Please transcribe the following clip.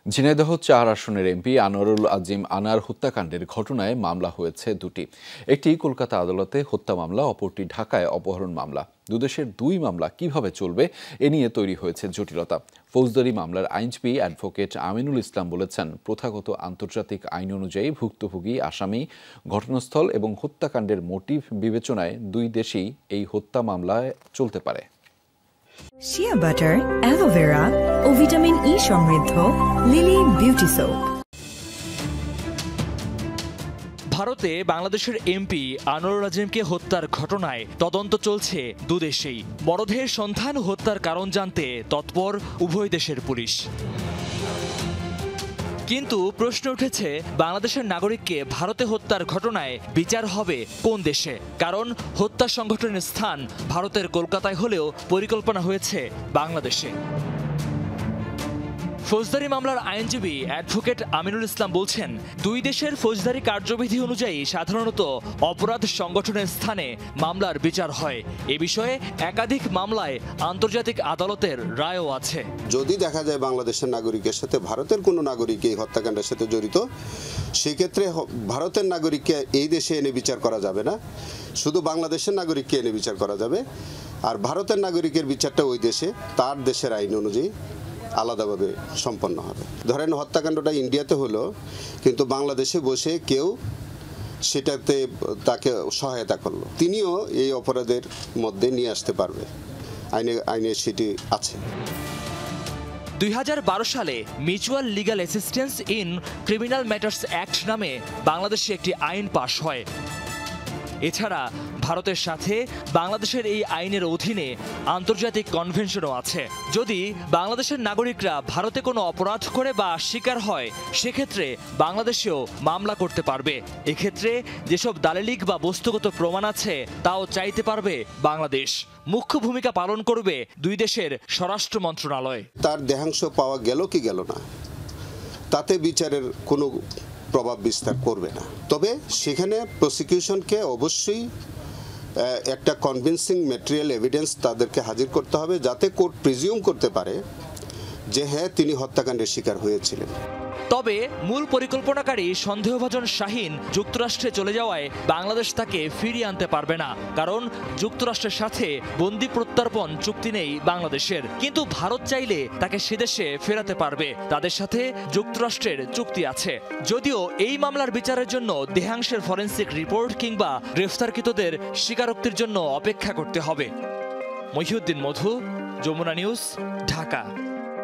ঝিনাইদহ ৪ আসনের এমপি আনোয়ারুল আজিম আনার হত্যাকাণ্ডের ঘটনায় মামলা হয়েছে দুটি। একটি কলকাতা আদালতে হত্যা মামলা, অপরটি ঢাকায় অপহরণ মামলা। দুদেশের দুই মামলা কিভাবে চলবে এ নিয়ে তৈরি হয়েছে জটিলতা। ফৌজদারি মামলার আইনজীবী অ্যাডভোকেট আমিনুল ইসলাম বলেছেন, প্রথাগত আন্তর্জাতিক আইন অনুযায়ী ভুক্তভোগী, আসামি, ঘটনাস্থল এবং হত্যাকাণ্ডের মোটিভ বিবেচনায় দুই দেশেই এই হত্যা মামলায় চলতে পারে। শিয়া বাটার, অ্যালোভেরা ও ভিটামিন ই সমৃদ্ধ লিলি বিউটি সোপ। ভারতে বাংলাদেশের এমপি আনোয়ারুল আজিমকে হত্যার ঘটনায় তদন্ত চলছে দুদেশেই। মরদেহের সন্ধান ও হত্যার কারণ জানতে তৎপর উভয় দেশের পুলিশ। কিন্তু প্রশ্ন উঠেছে, বাংলাদেশের নাগরিককে ভারতে হত্যার ঘটনায় বিচার হবে কোন দেশে? কারণ হত্যা সংঘটনের স্থান ভারতের কলকাতায় হলেও পরিকল্পনা হয়েছে বাংলাদেশে। ফৌজদারি মামলার আইনজীবী অ্যাডভোকেট আমিনুল ইসলাম বলছেন, দুই দেশের ফৌজদারি কার্যবিধি অনুযায়ী সাধারণত অপরাধ সংগঠনের স্থানে মামলার বিচার হয়। এ বিষয়ে একাধিক মামলায় আন্তর্জাতিক আদালতের রায়ও আছে। যদি দেখা যায় বাংলাদেশের নাগরিকের সাথে ভারতের কোনো নাগরিক এই হত্যাকাণ্ডের সাথে জড়িত, সেক্ষেত্রে ভারতের নাগরিককে এই দেশে এনে বিচার করা যাবে না, শুধু বাংলাদেশের নাগরিককে এনে বিচার করা যাবে। আর ভারতের নাগরিকের বিচারটা ওই দেশে তার দেশের আইন অনুযায়ী আলাদাভাবে সম্পন্ন হবে। ধরেন হত্যাকাণ্ডটা ইন্ডিয়াতে হলো, কিন্তু বাংলাদেশে বসে কেউ সেটাতে তাকে সহায়তা করলো, তিনিও এই অপরাধের মধ্যে নিয়ে আসতে পারবে, আইনে সেটি আছে। ২০১২ সালে mutual legal assistance in criminal matters act নামে বাংলাদেশে একটি আইন পাশ হয়। এছাড়া ভারতের সাথে বাংলাদেশের এই আইনের অধীনে আন্তর্জাতিক কনভেনশনও আছে। যদি বাংলাদেশের নাগরিকরা ভারতে কোনো অপরাধ করে বা শিকার হয়, সেক্ষেত্রে বাংলাদেশেও মামলা করতে পারবে। এক্ষেত্রে যেসব দালিলিক বা বস্তুগত প্রমাণ আছে তাও চাইতে পারবে বাংলাদেশ। মুখ্য ভূমিকা পালন করবে দুই দেশের স্বরাষ্ট্র মন্ত্রণালয়। তার দেহাংশ পাওয়া গেল কি গেল না, তাতে বিচারের কোনো প্রভাব বিস্তার করবে না। তবে সেখানে প্রসিকিউশনকে অবশ্যই একটা কনভিন্সিং ম্যাটেরিয়াল এভিডেন্স তাদেরকে হাজির করতে হবে, যাতে কোর্ট প্রিজিউম করতে পারে যে হ্যাঁ, তিনি হত্যাকাণ্ডের শিকার হয়েছিলেন। তবে মূল পরিকল্পনাকারী সন্দেহভাজন শাহীন যুক্তরাষ্ট্রে চলে যাওয়ায় বাংলাদেশ তাকে ফিরিয়ে আনতে পারবে না, কারণ যুক্তরাষ্ট্রের সাথে বন্দি প্রত্যর্পণ চুক্তি নেই বাংলাদেশের। কিন্তু ভারত চাইলে তাকে সেদেশে ফেরাতে পারবে, তাদের সাথে যুক্তরাষ্ট্রের চুক্তি আছে। যদিও এই মামলার বিচারের জন্য দেহাংশের ফরেনসিক রিপোর্ট কিংবা গ্রেফতারকৃতদের স্বীকারোক্তির জন্য অপেক্ষা করতে হবে। মহিউদ্দিন মধু, যমুনা নিউজ, ঢাকা।